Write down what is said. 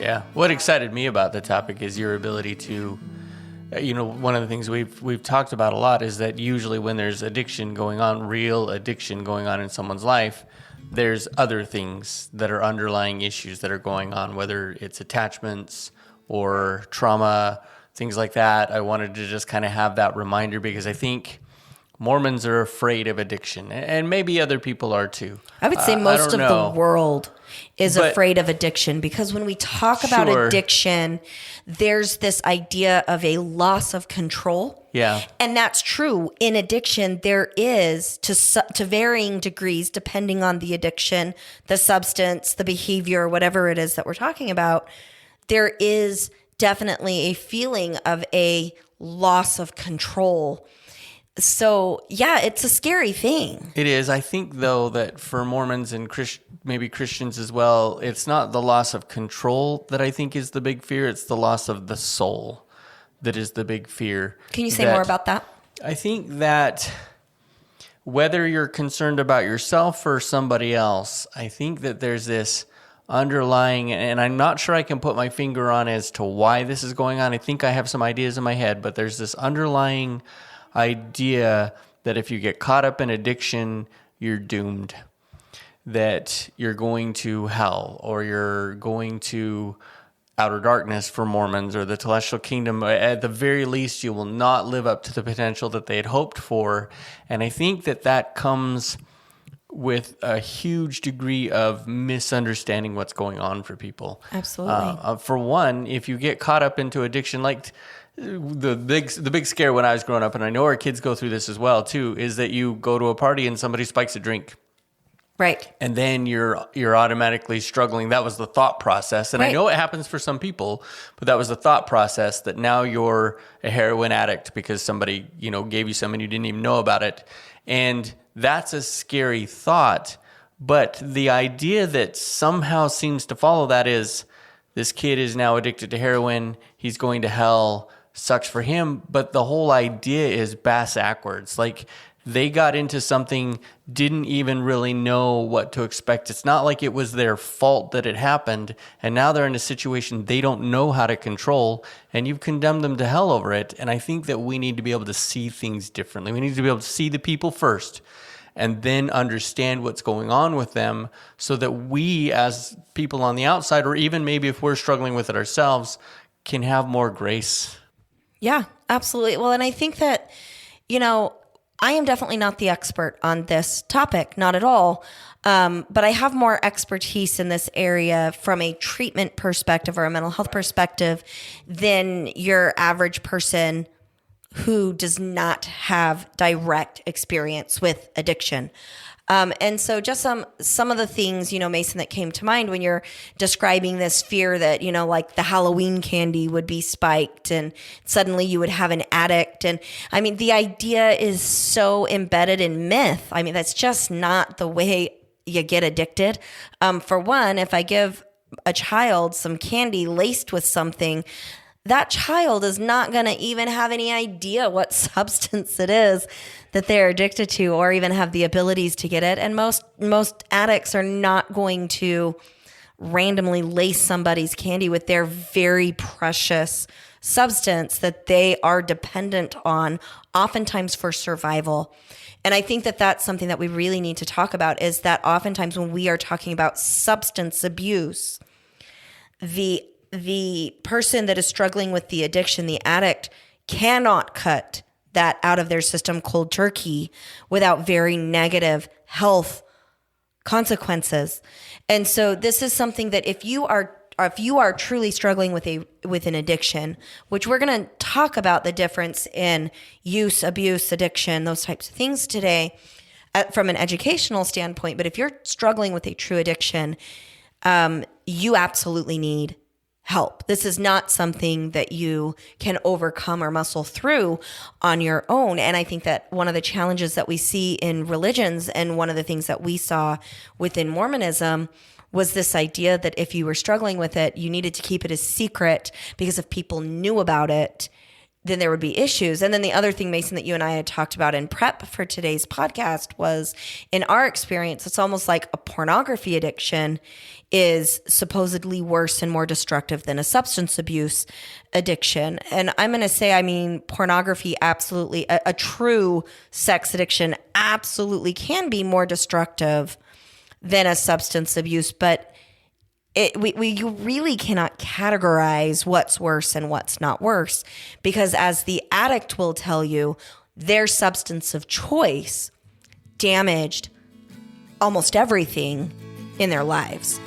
Yeah. What excited me about the topic is your ability to, one of the things we've talked about a lot is that usually when there's addiction going on, real addiction going on in someone's life, there's other things that are underlying issues that are going on, whether it's attachments or trauma, things like that. I wanted to just kind of have that reminder because I think Mormons are afraid of addiction, and maybe other people are too. I would say most of the world is afraid of addiction because when we talk about addiction, there's this idea of a loss of control. Yeah. And that's true. In addiction, there is, to varying degrees, depending on the addiction, the substance, the behavior, whatever it is that we're talking about, there is definitely a feeling of a loss of control. So, yeah, it's a scary thing. It is. I think, though, that for Mormons and maybe Christians as well, it's not the loss of control that I think is the big fear. It's the loss of the soul that is the big fear. Can you say more about that? I think that whether you're concerned about yourself or somebody else, I think that there's this underlying, and I'm not sure I can put my finger on as to why this is going on. I think I have some ideas in my head, but there's this underlying idea that if you get caught up in addiction, you're doomed, that you're going to hell or you're going to outer darkness for Mormons or the celestial kingdom. At the very least, you will not live up to the potential that they had hoped for. And I think that comes with a huge degree of misunderstanding what's going on for people. Absolutely. For one, if you get caught up into addiction, like the big scare when I was growing up, and I know our kids go through this as well too, is that you go to a party and somebody spikes a drink. Right. And then you're automatically struggling. That was the thought process. And right. I know it happens for some people, but that was the thought process that now you're a heroin addict because somebody, gave you some and you didn't even know about it. And that's a scary thought. But the idea that somehow seems to follow that is this kid is now addicted to heroin. He's going to hell. Sucks for him. But the whole idea is ackwards. Like, they got into something, didn't even really know what to expect. It's not like it was their fault that it happened, and now they're in a situation they don't know how to control, and you've condemned them to hell over it. And I think that we need to be able to see things differently. We need to be able to see the people first, and then understand what's going on with them so that we, as people on the outside, or even maybe if we're struggling with it ourselves, can have more grace. Yeah, absolutely. Well, and I think that, I am definitely not the expert on this topic, not at all. But I have more expertise in this area from a treatment perspective or a mental health perspective than your average person who does not have direct experience with addiction. And so just some of the things, Mason, that came to mind when you're describing this fear that, like the Halloween candy would be spiked and suddenly you would have an addict. And I mean, the idea is so embedded in myth. I mean, that's just not the way you get addicted. For one, if I give a child some candy laced with something, that child is not going to even have any idea what substance it is that they're addicted to or even have the abilities to get it. And most addicts are not going to randomly lace somebody's candy with their very precious substance that they are dependent on, oftentimes for survival. And I think that that's something that we really need to talk about, is that oftentimes when we are talking about substance abuse, the person that is struggling with the addiction, the addict, cannot cut that out of their system cold turkey without very negative health consequences. And so this is something that if you are truly struggling with an addiction, which we're going to talk about the difference in use, abuse, addiction, those types of things today from an educational standpoint. But if you're struggling with a true addiction, you absolutely need help. This is not something that you can overcome or muscle through on your own. And I think that one of the challenges that we see in religions, and one of the things that we saw within Mormonism, was this idea that if you were struggling with it, you needed to keep it a secret, because if people knew about it, then there would be issues. And then the other thing, Mason, that you and I had talked about in prep for today's podcast was, in our experience, it's almost like a pornography addiction is supposedly worse and more destructive than a substance abuse addiction. And I'm going to say, I mean, pornography absolutely, a true sex addiction absolutely can be more destructive than a substance abuse, but you really cannot categorize what's worse and what's not worse, because as the addict will tell you, their substance of choice damaged almost everything in their lives.